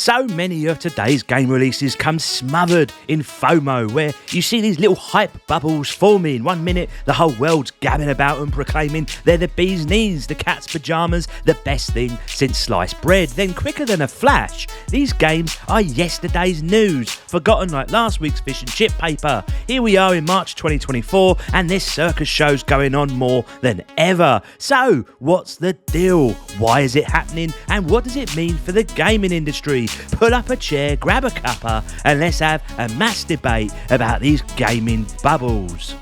So many of today's game releases come smothered in FOMO, where you see these little hype bubbles forming. 1 minute, the whole world's gabbing about and proclaiming they're the bee's knees, the cat's pyjamas, the best thing since sliced bread. Then quicker than a flash, these games are yesterday's news, forgotten like last week's fish and chip paper. Here we are in March 2024, and this circus show's going on more than ever. So, what's the deal? Why is it happening? And what does it mean for the gaming industry? Pull up a chair, grab a cuppa, and let's have a mass debate about these gaming bubbles.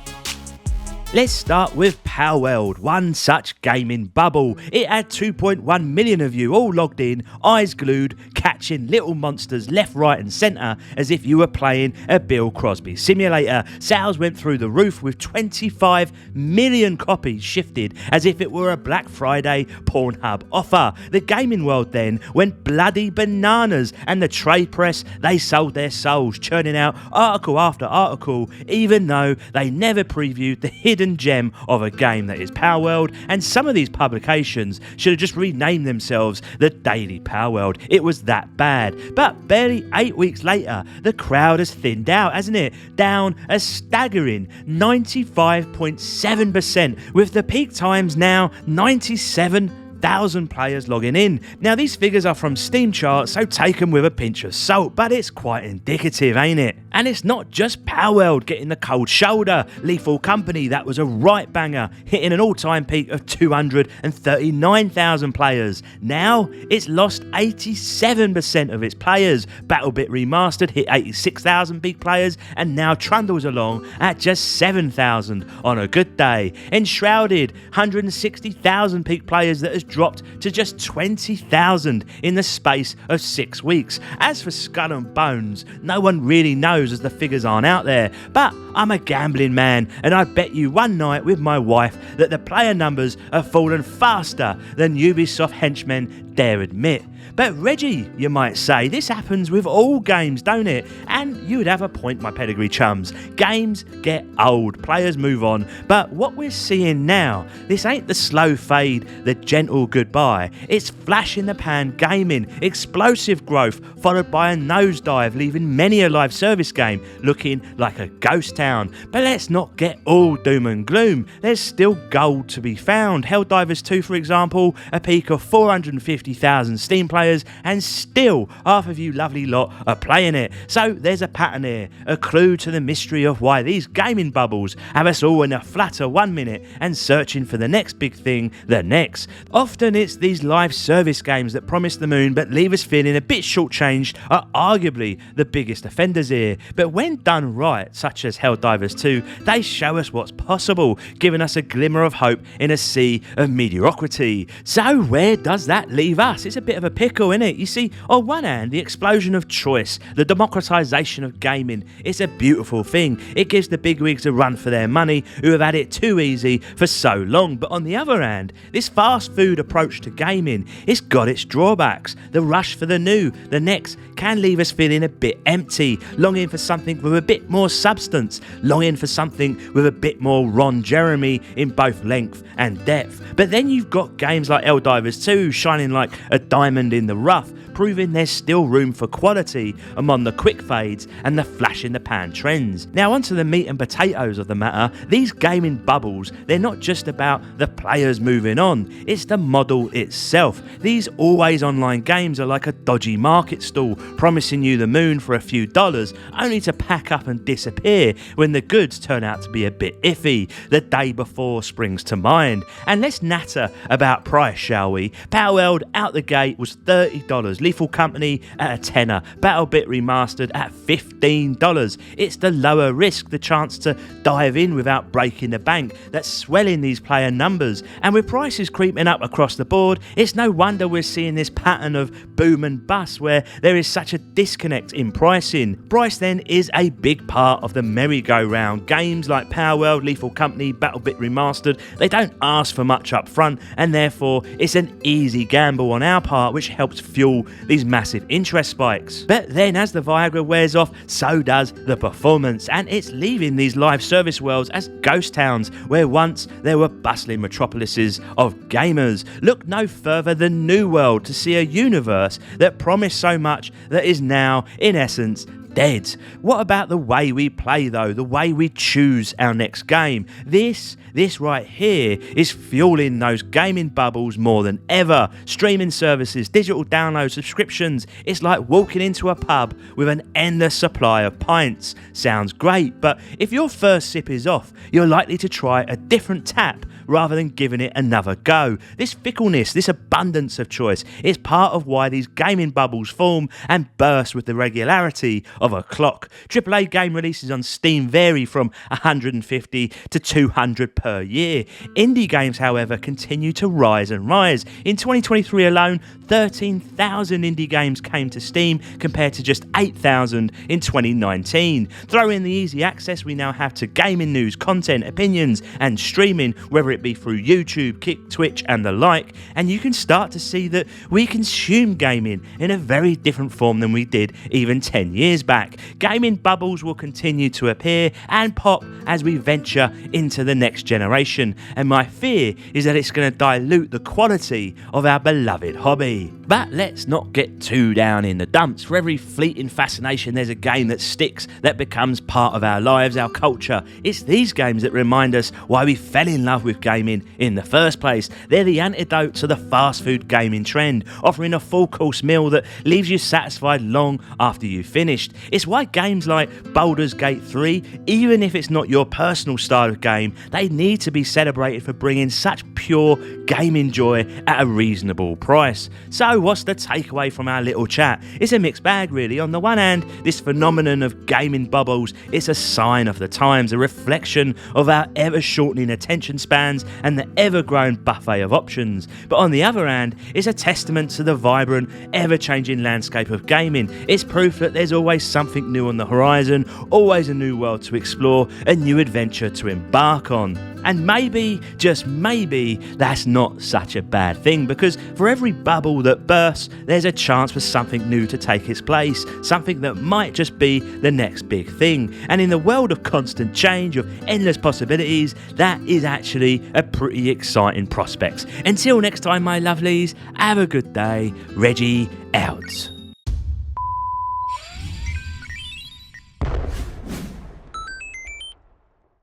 Let's start with Palworld, one such gaming bubble. It had 2.1 million of you all logged in, eyes glued, catching little monsters left, right and centre as if you were playing a Bill Crosby simulator. Sales went through the roof with 25 million copies shifted as if it were a Black Friday Pornhub offer. The gaming world then went bloody bananas, and the trade press, they sold their souls, churning out article after article, even though they never previewed the hidden gem of a game that is Palworld. And some of these publications should have just renamed themselves the Daily Palworld. It was that bad. But barely 8 weeks later, the crowd has thinned out, hasn't it? Down a staggering 95.7%, with the peak times now 97,000 players logging in. Now these figures are from Steam charts, so take them with a pinch of salt, but it's quite indicative, ain't it? And it's not just Palworld getting the cold shoulder. Lethal Company, that was a right banger, hitting an all-time peak of 239,000 players. Now it's lost 87% of its players. BattleBit Remastered hit 86,000 peak players and now trundles along at just 7,000 on a good day. Enshrouded, 160,000 peak players that has dropped to just 20,000 in the space of 6 weeks. As for Skull and Bones, no one really knows as the figures aren't out there, but I'm a gambling man and I bet you one night with my wife that the player numbers have fallen faster than Ubisoft henchmen dare admit. But Reggie, you might say, this happens with all games, don't it? And you would have a point, my pedigree chums. Games get old, players move on, but what we're seeing now, this ain't the slow fade, the gentle goodbye. It's flash in the pan gaming, explosive growth, followed by a nosedive, leaving many a live service game looking like a ghost town. But let's not get all doom and gloom. There's still gold to be found. Helldivers 2, for example, a peak of 450,000 Steam players, and still half of you lovely lot are playing it. So there's a pattern here, a clue to the mystery of why these gaming bubbles have us all in a flutter 1 minute and searching for the next big thing the next. Often it's these live service games that promise the moon but leave us feeling a bit shortchanged are arguably the biggest offenders here. But when done right, such as Helldivers 2, they show us what's possible, giving us a glimmer of hope in a sea of mediocrity. So where does that leave us? It's a bit of a pickle, innit? You see, on one hand, the explosion of choice, the democratisation of gaming, it's a beautiful thing. It gives the bigwigs a run for their money who have had it too easy for so long. But on the other hand, this fast food approach to gaming, it's got its drawbacks. The rush for the new, the next, can leave us feeling a bit empty, longing for something with a bit more substance, longing for something with a bit more Ron Jeremy in both length and depth. But then you've got games like Helldivers 2 shining like a diamond in the rough, proving there's still room for quality among the quick fades and the flash in the pan trends. Now onto the meat and potatoes of the matter. These gaming bubbles, they're not just about the players moving on, it's the model itself. These always online games are like a dodgy market stall, promising you the moon for a few dollars, only to pack up and disappear when the goods turn out to be a bit iffy. The day before springs to mind. And let's natter about price, shall we? Palworld out the gate was $30, Lethal Company at a tenner, BattleBit Remastered at $15. It's the lower risk, the chance to dive in without breaking the bank, that's swelling these player numbers. And with prices creeping up across the board, it's no wonder we're seeing this pattern of boom and bust where there is such a disconnect in pricing. Price then is a big part of the merry-go-round. Games like Palworld, Lethal Company, BattleBit Remastered, they don't ask for much up front, and therefore it's an easy gamble on our part, which helps fuel these massive interest spikes. But then as the Viagra wears off, so does the performance, and it's leaving these live service worlds as ghost towns where once there were bustling metropolises of gamers. Look no further than New World to see a universe that promised so much that is now, in essence, dead. What about the way we play though? The way we choose our next game? This right here is fueling those gaming bubbles more than ever. Streaming services, digital downloads, subscriptions. It's like walking into a pub with an endless supply of pints. Sounds great, but if your first sip is off, you're likely to try a different tap rather than giving it another go. This fickleness, this abundance of choice is part of why these gaming bubbles form and burst with the regularity of a clock. AAA game releases on Steam vary from 150 to 200 per year. Indie games, however, continue to rise and rise. In 2023 alone, 13,000 indie games came to Steam compared to just 8,000 in 2019. Throw in the easy access we now have to gaming news, content, opinions and streaming, whether it be through YouTube, Kick, Twitch and the like, and you can start to see that we consume gaming in a very different form than we did even 10 years back. Gaming bubbles will continue to appear and pop as we venture into the next generation, and my fear is that it's going to dilute the quality of our beloved hobby. But let's not get too down in the dumps. For every fleeting fascination, there's a game that sticks, that becomes part of our lives, our culture. It's these games that remind us why we fell in love with gaming in the first place. They're the antidote to the fast food gaming trend, offering a full course meal that leaves you satisfied long after you've finished. It's why games like Baldur's Gate 3, even if it's not your personal style of game, they need to be celebrated for bringing such pure gaming joy at a reasonable price. So what's the takeaway from our little chat? It's a mixed bag really. On the one hand, this phenomenon of gaming bubbles, it's a sign of the times, a reflection of our ever shortening attention spans and the ever growing buffet of options. But on the other hand, it's a testament to the vibrant, ever changing landscape of gaming. It's proof that there's always something new on the horizon, always a new world to explore, a new adventure to embark on. And maybe, just maybe, that's not such a bad thing, because for every bubble that bursts, there's a chance for something new to take its place, something that might just be the next big thing. And in the world of constant change, of endless possibilities, that is actually a pretty exciting prospect. Until next time, my lovelies, have a good day. Reggie out.